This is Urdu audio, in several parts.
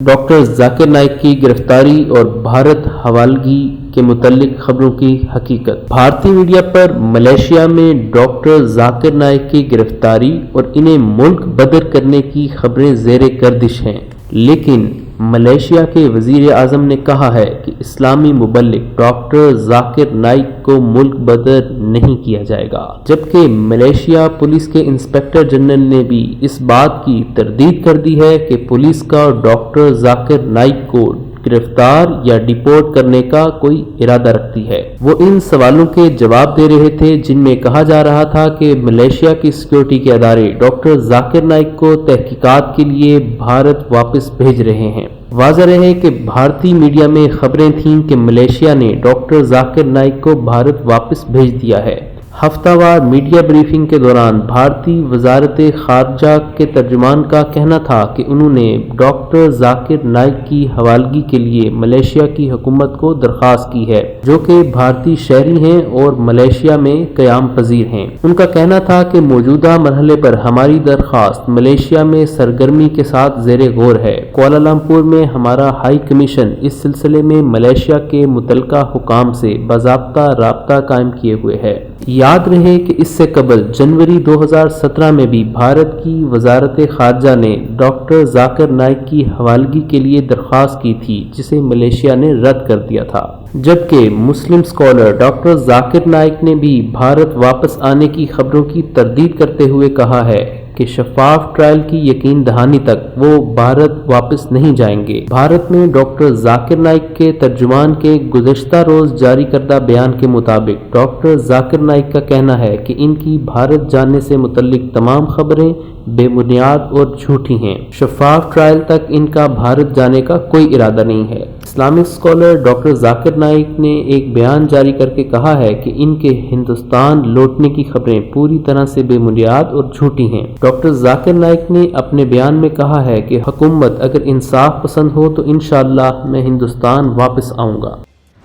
ڈاکٹر ذاکر نائک کی گرفتاری اور بھارت حوالگی کے متعلق خبروں کی حقیقت۔ بھارتی میڈیا پر ملائیشیا میں ڈاکٹر ذاکر نائک کی گرفتاری اور انہیں ملک بدر کرنے کی خبریں زیر گردش ہیں، لیکن ملائیشیا کے وزیر اعظم نے کہا ہے کہ اسلامی مبلغ ڈاکٹر ذاکر نائک کو ملک بدر نہیں کیا جائے گا، جبکہ ملائیشیا پولیس کے انسپکٹر جنرل نے بھی اس بات کی تردید کر دی ہے کہ پولیس کا ڈاکٹر ذاکر نائک کو گرفتار یا ڈیپورٹ کرنے کا کوئی ارادہ رکھتی ہے۔ وہ ان سوالوں کے جواب دے رہے تھے جن میں کہا جا رہا تھا کہ ملائیشیا کی سیکورٹی کے ادارے ڈاکٹر ذاکر نائک کو تحقیقات کے لیے بھارت واپس بھیج رہے ہیں۔ واضح رہے کہ بھارتی میڈیا میں خبریں تھیں کہ ملائیشیا نے ڈاکٹر ذاکر نائک کو بھارت واپس بھیج دیا ہے۔ ہفتہ وار میڈیا بریفنگ کے دوران بھارتی وزارت خارجہ کے ترجمان کا کہنا تھا کہ انہوں نے ڈاکٹر ذاکر نائک کی حوالگی کے لیے ملائیشیا کی حکومت کو درخواست کی ہے، جو کہ بھارتی شہری ہیں اور ملائیشیا میں قیام پذیر ہیں۔ ان کا کہنا تھا کہ موجودہ مرحلے پر ہماری درخواست ملائیشیا میں سرگرمی کے ساتھ زیر غور ہے۔ کوالالمپور میں ہمارا ہائی کمیشن اس سلسلے میں ملائیشیا کے متعلقہ حکام سے باضابطہ رابطہ قائم کیے ہوئے ہے۔ یاد رہے کہ اس سے قبل جنوری 2017 میں بھی بھارت کی وزارت خارجہ نے ڈاکٹر ذاکر نائک کی حوالگی کے لیے درخواست کی تھی، جسے ملائیشیا نے رد کر دیا تھا، جبکہ مسلم اسکالر ڈاکٹر ذاکر نائک نے بھی بھارت واپس آنے کی خبروں کی تردید کرتے ہوئے کہا ہے کہ شفاف ٹرائل کی یقین دہانی تک وہ بھارت واپس نہیں جائیں گے۔ بھارت میں ڈاکٹر ذاکر نائک کے ترجمان کے گزشتہ روز جاری کردہ بیان کے مطابق ڈاکٹر ذاکر نائک کا کہنا ہے کہ ان کی بھارت جانے سے متعلق تمام خبریں بے بنیاد اور جھوٹی ہیں۔ شفاف ٹرائل تک ان کا بھارت جانے کا کوئی ارادہ نہیں ہے۔ Islamic scholar doctor Zakir Naik نے ایک بیان جاری کر کے کہا ہے کہ ان کے ہندوستان لوٹنے کی خبریں پوری طرح سے بے بنیاد اور جھوٹی ہیں۔ ڈاکٹر ذاکر نائک نے اپنے بیان میں کہا ہے کہ حکومت اگر انصاف پسند ہو تو انشاءاللہ میں ہندوستان واپس آؤں گا۔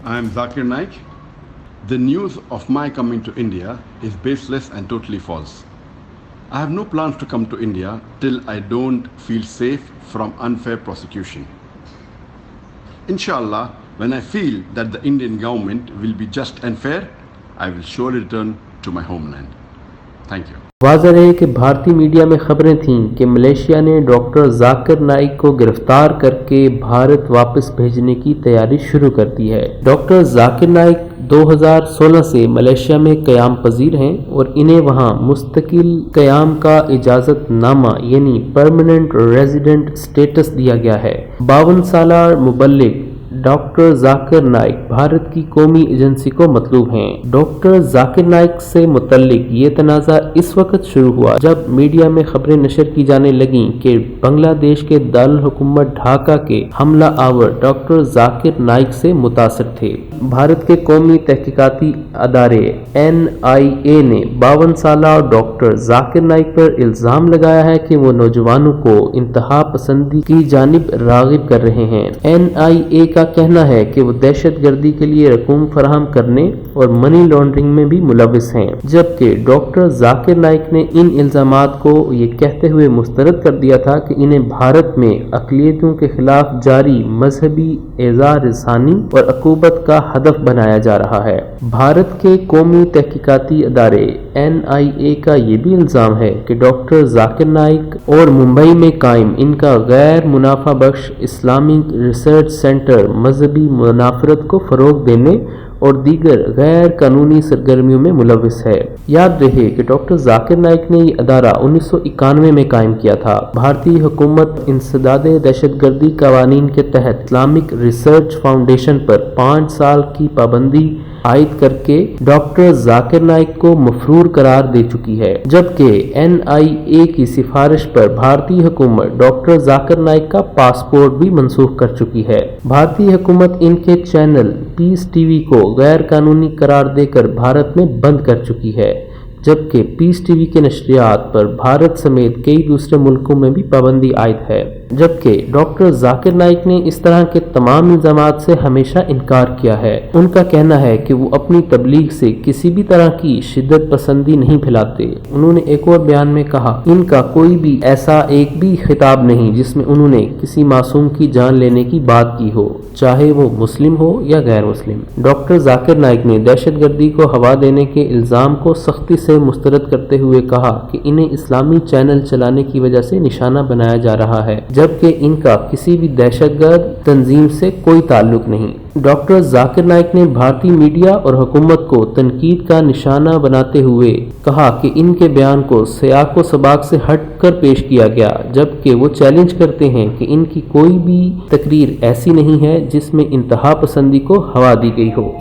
I am Zakir Naik. The news of my coming to India is baseless and totally false. I have no plans to come to India till I don't feel safe from unfair prosecution. Inshallah, when I feel that the Indian government will be just and fair, I will surely return to my homeland. Thank you. واضح رہے کہ بھارتی میڈیا میں خبریں تھیں کہ ملائیشیا نے ڈاکٹر ذاکر نائک کو گرفتار کر کے بھارت واپس بھیجنے کی تیاری شروع کر دی ہے۔ ڈاکٹر ذاکر نائک 2016 سے ملائیشیا میں قیام پذیر ہیں اور انہیں وہاں مستقل قیام کا اجازت نامہ یعنی پرماننٹ ریزیڈنٹ سٹیٹس دیا گیا ہے۔ 52 سالہ مبلغ ڈاکٹر ذاکر نائک بھارت کی قومی ایجنسی کو مطلوب ہیں۔ ڈاکٹر ذاکر نائک سے متعلق یہ تنازع اس وقت شروع ہوا جب میڈیا میں خبریں نشر کی جانے لگیں کہ بنگلہ دیش کے دارالحکومت ڈھاکہ کے حملہ آور ڈاکٹر ذاکر نائک سے متاثر تھے۔ بھارت کے قومی تحقیقاتی ادارے NIA نے 52 سالہ ڈاکٹر ذاکر نائک پر الزام لگایا ہے کہ وہ نوجوانوں کو انتہا پسندی کی جانب راغب کر رہے ہیں۔ NIA کا کہنا ہے کہ وہ دہشت گردی کے لیے رقوم فراہم کرنے اور منی لانڈرنگ میں بھی ملوث ہیں، جبکہ ڈاکٹر ذاکر نائک نے ان الزامات کو یہ کہتے ہوئے مسترد کر دیا تھا کہ انہیں بھارت میں اقلیتوں کے خلاف جاری مذہبی اعزار رسانی اور عقوبت کا ہدف بنایا جا رہا ہے۔ بھارت کے قومی تحقیقاتی ادارے NIA کا یہ بھی الزام ہے کہ ڈاکٹر ذاکر نائک اور ممبئی میں قائم ان کا غیر منافع بخش اسلامک ریسرچ سینٹر مذہبی منافرت کو فروغ دینے اور دیگر غیر قانونی سرگرمیوں میں ملوث ہے۔ یاد رہے کہ ڈاکٹر ذاکر نائک نے یہ ادارہ 1991 میں قائم کیا تھا۔ بھارتی حکومت انسداد دہشت گردی قوانین کے تحت اسلامک ریسرچ فاؤنڈیشن پر 5 سال کی پابندی عائد کر کے ڈاکٹر ذاکر نائک کو مفرور قرار دے چکی ہے، جبکہ NIA کی سفارش پر بھارتی حکومت ڈاکٹر ذاکر نائک کا پاسپورٹ بھی منسوخ کر چکی ہے۔ بھارتی حکومت ان کے چینل پیس ٹی وی کو غیر قانونی قرار دے کر بھارت میں بند کر چکی ہے، جبکہ پیس ٹی وی کے نشریات پر بھارت سمیت کئی دوسرے ملکوں میں بھی پابندی عائد ہے۔ جبکہ ڈاکٹر ذاکر نائک نے اس طرح کے تمام الزامات سے ہمیشہ انکار کیا ہے۔ ان کا کہنا ہے کہ وہ اپنی تبلیغ سے کسی بھی طرح کی شدت پسندی نہیں پھیلاتے۔ انہوں نے ایک اور بیان میں کہا، ان کا کوئی بھی ایسا ایک بھی خطاب نہیں جس میں انہوں نے کسی معصوم کی جان لینے کی بات کی ہو، چاہے وہ مسلم ہو یا غیر مسلم۔ ڈاکٹر ذاکر نائک نے دہشت گردی کو ہوا دینے کے الزام کو سختی سے مسترد کرتے ہوئے کہا کہ انہیں اسلامی چینل چلانے کی وجہ سے نشانہ بنایا جا رہا ہے، جبکہ ان کا کسی بھی دہشت گرد تنظیم سے کوئی تعلق نہیں۔ ڈاکٹر ذاکر نائک نے بھارتی میڈیا اور حکومت کو تنقید کا نشانہ بناتے ہوئے کہا کہ ان کے بیان کو سیاق و سباق سے ہٹ کر پیش کیا گیا، جبکہ وہ چیلنج کرتے ہیں کہ ان کی کوئی بھی تقریر ایسی نہیں ہے جس میں انتہا پسندی کو ہوا دی گئی ہو۔